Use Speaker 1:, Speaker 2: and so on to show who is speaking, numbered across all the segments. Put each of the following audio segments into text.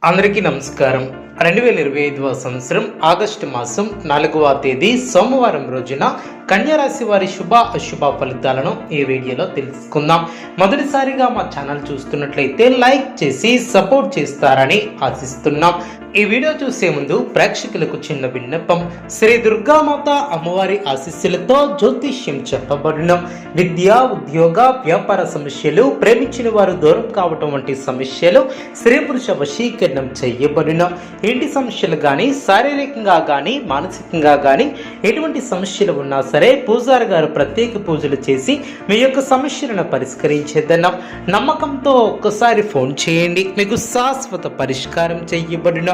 Speaker 1: అందరికీ నమస్కారం. 2025వ సంవత్సరం ఆగస్టు మాసం 4వ తేదీ సోమవారం రోజున కన్యారాశి వారి శుభ అశుభ ఫలితాలను ఈ వీడియోలో తెలుసుకుందాం. మొదటిసారిగా మా ఛానల్ చూస్తున్నట్లయితే లైక్ చేసి సపోర్ట్ చేస్తారని ఆశిస్తున్నాం. ఈ వీడియో చూసే ముందు ప్రేక్షకులకు చిన్న విన్నపం. శ్రీ దుర్గామాత అమ్మవారి ఆశీస్సులతో జ్యోతిష్యం చెప్పబడిన విద్య, ఉద్యోగ, వ్యాపార సమస్యలు, ప్రేమించిన వారు దూరం కావటం వంటి సమస్యలు, స్త్రీ పురుష వశీకరణం చేయబడిన ఇంటి సమస్యలు కానీ, శారీరకంగా కానీ, మానసికంగా కానీ ఎటువంటి సమస్యలు ఉన్నా సరే పూజారి గారు ప్రత్యేక పూజలు చేసి మీ యొక్క సమస్యలను పరిష్కరించేదన్నాం. నమ్మకంతో ఒక్కసారి ఫోన్ చేయండి, మీకు శాశ్వత పరిష్కారం చేయబడిన.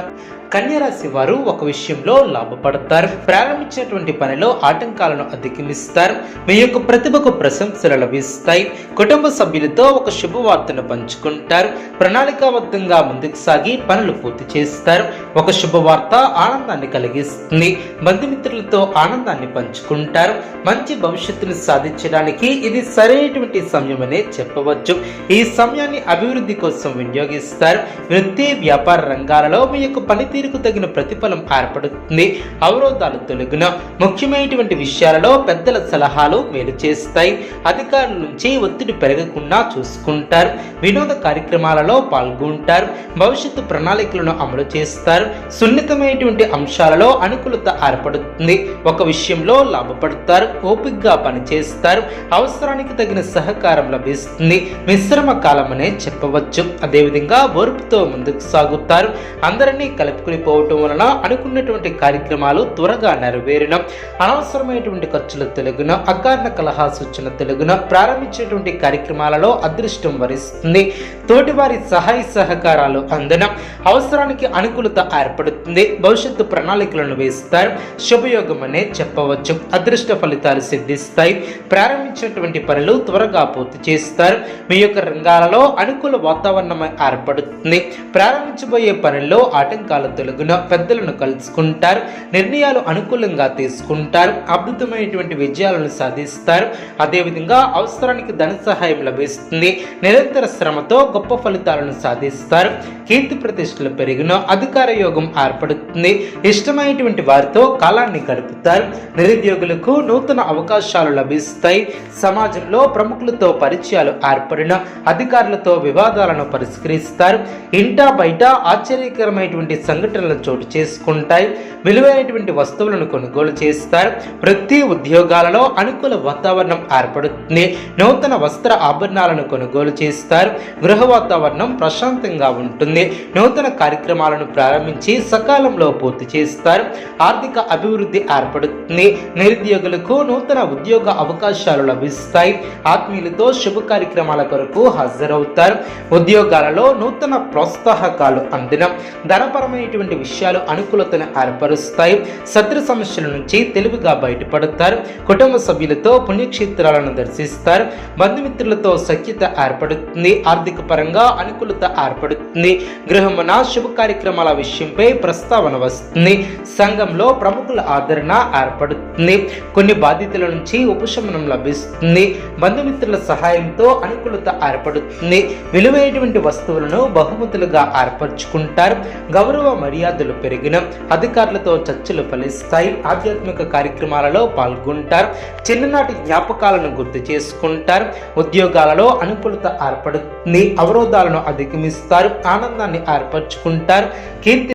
Speaker 1: కన్యారాశి వారు ఒక విషయంలో లాభపడతారు. ప్రారంభించినటువంటి పనిలో ఆటంకాలను అధిగమిస్తారు. మీ యొక్క ప్రతిభకు ప్రశంసలు లభిస్తాయి. కుటుంబ సభ్యులతో ఒక శుభవార్తను పంచుకుంటారు. ప్రణాళికాబద్ధంగా ముందుకు సాగి పనులు పూర్తి చేస్తారు. ఒక శుభవార్త ఆనందాన్ని కలిగిస్తుంది. బంధుమిత్రులతో ఆనందాన్ని పంచుకుంటారు. మంచి భవిష్యత్తును సాధించడానికి ఇది సరైనటువంటి సమయమనే చెప్పవచ్చు. ఈ సమయాన్ని అభివృద్ధి కోసం వినియోగిస్తారు. వృత్తి, వ్యాపార రంగాలలో మీ యొక్క పనితీరుకు తగిన ప్రతిఫలం ఏర్పడుతుంది. అవరోధాలు తొలగిన ముఖ్యమైనటువంటి విషయాలలో పెద్దల సలహాలు మేలు చేస్తాయి. అధికారుల నుంచి ఒత్తిడి పెరగకుండా చూసుకుంటారు. వినోద కార్యక్రమాలలో పాల్గొంటారు. భవిష్యత్తు ప్రణాళికలను అమలు చేస్తారు. సున్నితమైనటువంటి అంశాలలో అనుకూలత ఏర్పడుతుంది. ఒక విషయంలో లాభపడతారు. ఓపికగా పనిచేస్తారు. అవసరానికి తగిన సహకారం లభిస్తుంది. మిశ్రమ కాలమనే చెప్పవచ్చు. అదేవిధంగా ఓర్పుతో ముందుకు సాగుతారు. అందరినీ కలుపుకుని పోవటం వలన అనుకున్నటువంటి కార్యక్రమాలు త్వరగా నెరవేరిన, అనవసరమైనటువంటి ఖర్చులు తొలగిన, అకారణ కలహ సూచన తొలగిన, ప్రారంభించేటువంటి కార్యక్రమాలలో అదృష్టం వరిస్తుంది. తోటివారి సహాయ సహకారాలు అందడం, అవసరానికి అనుకూలత ఏర్పడుతుంది. భవిష్యత్తు ప్రణాళికలను వేస్తారు. శుభయోగం అనే చెప్పవచ్చు. అదృష్ట ఫలితాలు సిద్ధిస్తాయి. ప్రారంభించినటువంటి పనులు త్వరగా పూర్తి చేస్తారు. మీ యొక్క రంగాలలో అనుకూల వాతావరణం ఏర్పడుతుంది. ప్రారంభించబోయే పనుల్లో ఆటంకాలు తొలగిన, పెద్దలను కలుసుకుంటారు. నిర్ణయాలు అనుకూలంగా తీసుకుంటారు. అద్భుతమైనటువంటి విజయాలను సాధిస్తారు. అదేవిధంగా అవసరానికి ధన సహాయం లభిస్తుంది. నిరంతర శ్రమతో గొప్ప ఫలితాలను సాధిస్తారు. కీర్తి ప్రతిష్టలు పెరిగిన, అధికార యోగం ఏర్పడుతుంది. ఇష్టమైనటువంటి వారితో కాలాన్ని గడుపుతారు. నిరుద్యోగులకు నూతన అవకాశాలు లభిస్తాయి. సమాజంలో ప్రముఖులతో పరిచయాలు ఏర్పడిన, అధికారులతో వివాదాలను పరిష్కరిస్తారు. ఇంటా బయట ఆశ్చర్యకరమైనటువంటి సంఘటనలు చోటు చేసుకుంటాయి. విలువైనటువంటి వస్తువులను కొనుగోలు చేస్తారు. వృత్తి, ఉద్యోగాలలో అనుకూల వాతావరణం ఏర్పడుతుంది. నూతన వస్త్ర ఆభరణాలను కొనుగోలు చేస్తారు. గృహ వాతావరణం ప్రశాంతంగా ఉంటుంది. నూతన కార్యక్రమాలను ప్రారంభించి సకాలంలో పూర్తి చేస్తారు. ఆర్థిక అభివృద్ధి ఏర్పడుతుంది. నిరుద్యోగులకు నూతన ఉద్యోగ అవకాశాలు లభిస్తాయి. ఆత్మీయులతో శుభ కార్యక్రమాల కొరకు హాజరవుతారు. ఉద్యోగాలలో నూతన ప్రోత్సాహకాలు అందిన, ధనపరమైనటువంటి విషయాలు అనుకూలతను ఏర్పరుస్తాయి. శత్రు సమస్యల నుంచి తెలివిగా బయటపడతారు. కుటుంబ సభ్యులతో పుణ్యక్షేత్రాలను దర్శిస్తారు. బంధుమిత్రులతో సఖ్యత ఏర్పడుతుంది. ఆర్థిక పరంగా అనుకూలత ఏర్పడుతుంది. గృహమున శుభ కార్యక్రమాల విషయంపై ప్రస్తావన వస్తుంది. సంఘంలో ప్రముఖుల ఆదరణ ఏర్పడుతుంది. కొన్ని బాధ్యతల నుంచి ఉపశమనం లభిస్తుంది. బంధుమిత్రుల సహాయంతో అనుకూలత ఏర్పడుతుంది. విలువైనటువంటి వస్తువులను బహుమతులుగా ఏర్పరచుకుంటారు. గౌరవ మర్యాదలు పెరిగిన, అధికారులతో చర్చలు ఫలిస్తాయి. ఆధ్యాత్మిక కార్యక్రమాలలో పాల్గొంటారు. చిన్ననాటి జ్ఞాపకాలను గుర్తు చేసుకుంటారు. ఉద్యోగాలలో అనుకూలత ఏర్పడుతుంది. అవరోధాలను అధిగమిస్తారు. ఆనందాన్ని ఏర్పరచుకుంటారు. కీర్తి